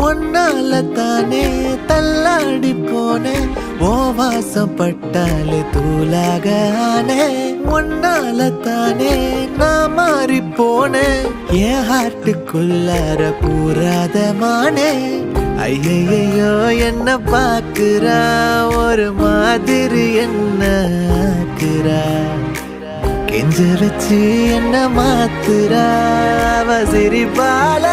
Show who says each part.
Speaker 1: ஒன்னால தானே தள்ளாடி போனேன் ஓ வாசம் பட்டாலே தூளாக ஆனே ஒன்னால தானே நான் மாறி போனேன் என் ஹார்ட்டுக்குள்ளார கூறாத மானே ஐயையோ என்ன பாக்குறா ஒரு மாதிரி என்ன ஆக்குறா கெஞ்ச வச்சு என்ன மாத்துறா அவ சிரிப்பால